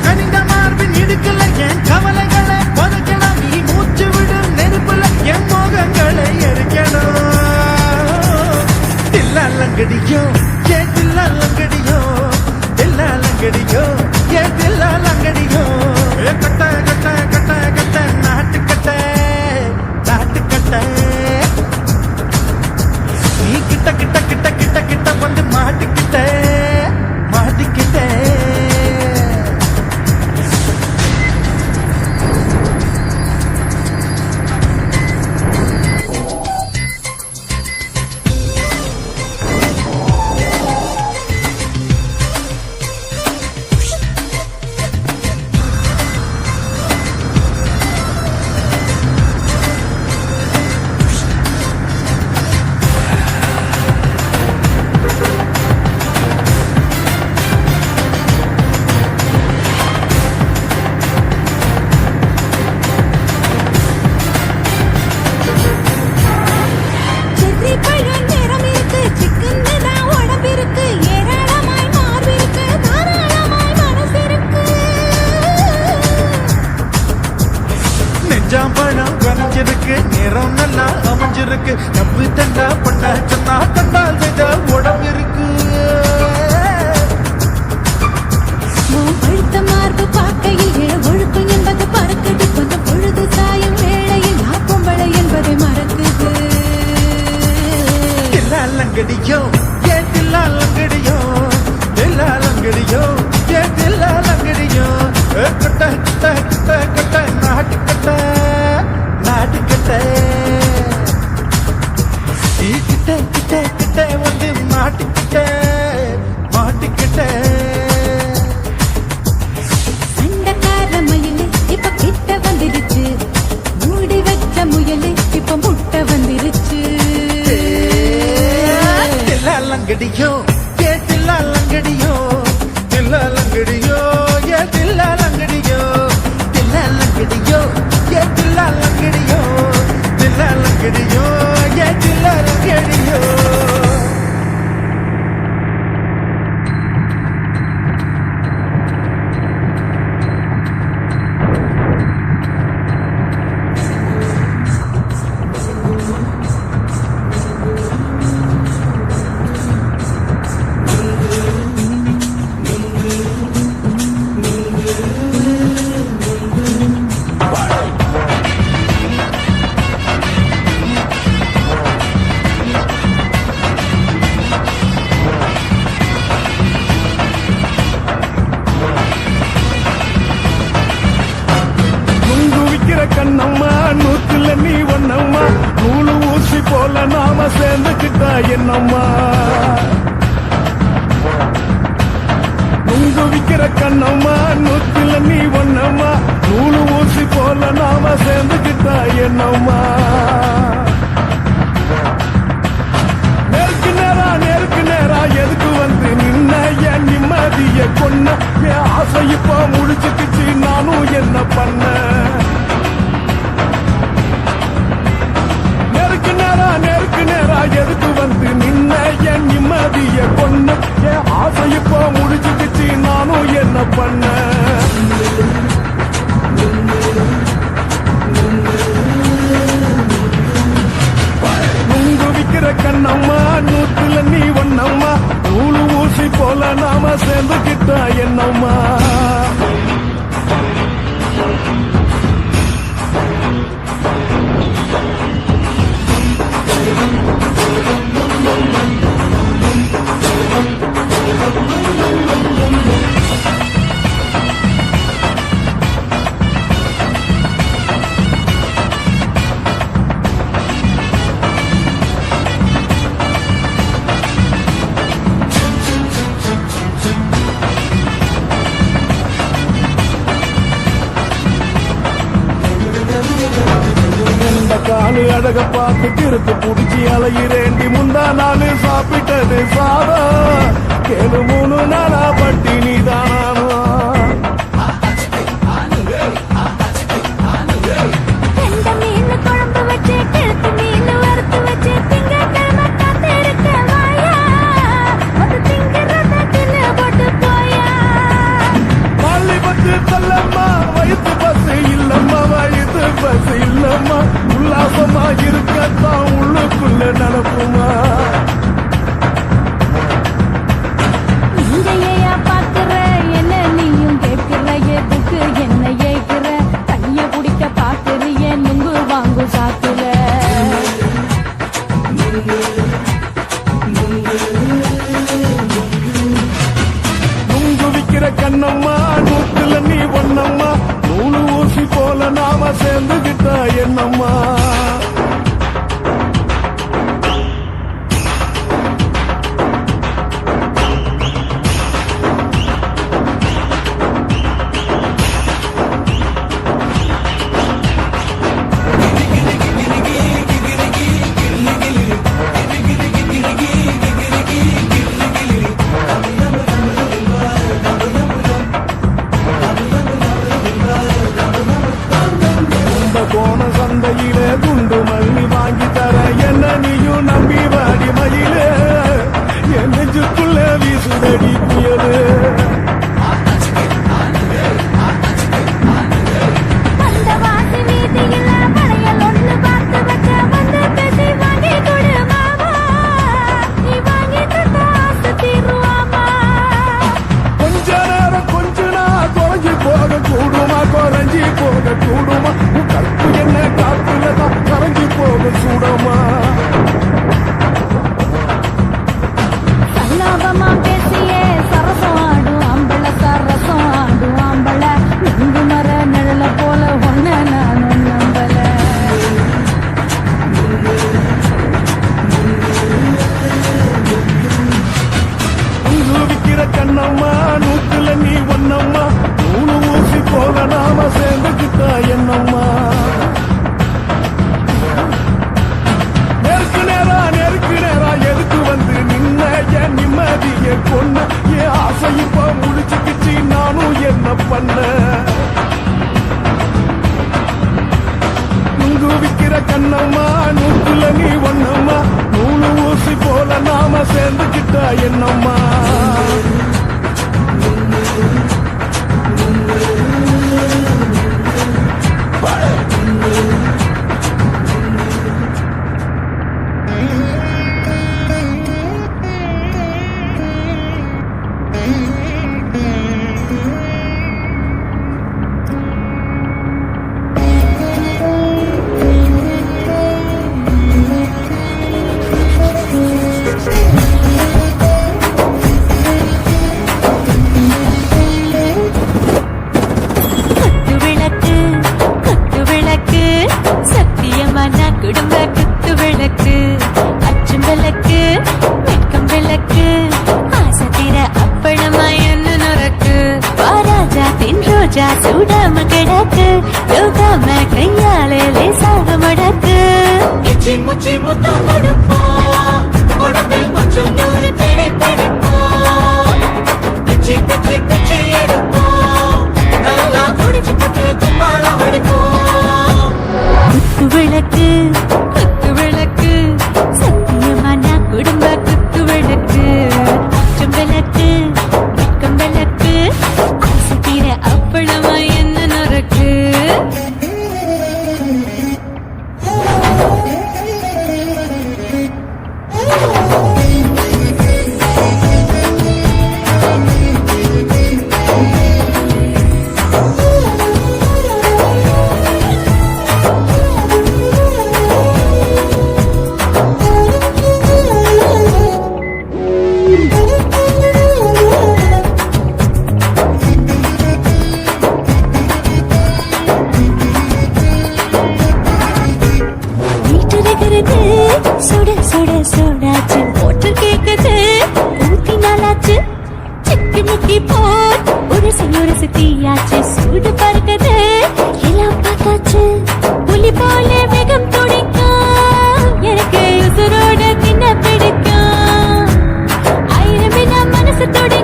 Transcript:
கனிந்த மார்பின் இடுக்கல் நேரம் நல்லா அமைஞ்சிருக்கு. தப்பு தண்டா பண்ண சொன்னா தண்டால் செய்த உடம்பு இருக்கு. பழுத்த மார்பு பார்க்கையில் ஒழுக்கம் என்பது பறக்குது. கொஞ்சம் பொழுது சாயும் வேளையில் பொம்பளை என்பதை மறக்குது. தில்லாலங்கடியோ ஏன் தில்லாலங்கடியோ, தில்லாலங்கடியோ ஏன் தில்லாலங்கடியோ. கட்ட கட்ட கட்ட கட்ட நாட்டு கட்ட நாட்டு கட்ட கிட்ட கிட்ட கிட்ட வந்து மாட்டிக்கிட்ட மாட்டிக்கிட்ட. சண்டக்கார மயிலு இப்ப கிட்ட வந்துருச்சு. மூடி வச்ச முயலு இப்ப முட்டை வந்துருச்சு. தில்லாலங்கடியோ ஏ தில்லாலங்கடியோ, தில்லாலங்கடியோ ஏ தில்லாலங்கடியோ, தில்லாலங்கடியோ ஏ தில்லாலங்கடியோ, தில்லாலங்கடியோ ஏ தில்லாலங்கடியோ. கண்ணம்மா நூத்துல நீ ஒன்னம்மா, நூலு ஊசி போல நாம சேர்ந்துக்கிட்டா என்னம்மா. நுங்கு விக்கிற கண்ணம்மா நூத்துல நீ ஒன்னம்மா, நூலு ஊசி போல நாம சேர்ந்துக்கிட்டா என்னம்மா. நேருக்கு நேரா எதுக்கு வந்து நின்ன என் நிம்மதிய கொன்ன. என் ஆசை இப்ப முடிச்சுக்கிச்சு நானும் என்ன பண்ண. நேருக்கு நேரா எதுக்கு வந்து நின்ன என் நிம்மதிய கொன்ன. என் ஆசை இப்போ முடிச்சுக்கிச்சு நானும் என்ன பண்ண. நுங்கு விக்கிற கண்ணம்மா நூத்துல நீ ஒன்னம்மா, நூலு ஊசி போல நாம சேர்ந்துக்கிட்டா என்னம்மா. காலு அழக பார்த்து கிறுத்து புடிச்சி அலையிறேண்டி. முந்தா நாலு சாப்பிட்டது சாதம் கேளு 3 நாளா பட்டினி தானானோ. பள்ளி பத்து தள்ளம்மா வயிற்று பசு இல்லம்மா, வயிற்று பசு இல்லம்மா. உல்லாசமா இருக்கத்தான் உள்ளுக்குள்ள நடப்புமா. நீங்க பாக்குற என்ன நீயும் கேட்கிற எதுக்கு என்ன ஏய்கிற. கைய குடிக்க பாக்குறிய நுங்கு வாங்கு சாக்குற. நுங்கு விக்கிற கண்ணம்மா நூத்துல நீ ஒன்னம்மா, நூலு ஊசி போல நாம சேர்ந்துகிட்டா என்னம்மா. சந்தையிலே குண்டு மல்லி என்னம்மா நெருக்கு நேரா எதுக்கு வந்து நின்ன என் நிம்மதிய கொன்ன என் ஆசை இப்ப முடிச்சுக்கிச்சு நானும் என்ன பண்ண நுங்கு விக்கிற கண்ணம்மா நூத்துல நீ ஒண்ணம்மா நூலு ஊசி போல நாம சேர்ந்துக்கிட்டா என்னம்மா குடும்ப குத்து விளக்கு அச்சும் விளக்கு வெட்கம் விளக்கு ஆசத்திர அப்பளமாயன்னு நுறக்கு வாராஜா தின் ரோஜா சூடாம கிடக்கு யோகாம கையாலே லேசாக மடக்கு இச்சி முச்சி முத்தம் கொடுப்போம் உடம்பில் கொஞ்சம் நூறு தேடி படிப்போம் பிச்சி பிச்சி பிச்சி எடுப்போம் நல்லா குடிச்சு பட்டு தும்பாலம் அடிப்போம் விளக்கு குத்து விளக்கு சத்தியமான குடும்ப குத்து விளக்கு அச்சம் விளக்கு வெட்கம் விளக்கு ஆசை தீர அப்பளமா என்ன நுறக்கு சுட சுட சுடாச்சு போட்டு கேக்குது ஊத்தி நாளாச்சு சிக்கி முக்கி போட் உரசி தீயாச்சு சூடு பறக்குது எல்லாம் பார்த்தாச்சு புலி போல வேகம் துடிக்கும் எனக்கு உசுரோட தின்ன பிடிக்கும் ஆயிரம் மனசு துடி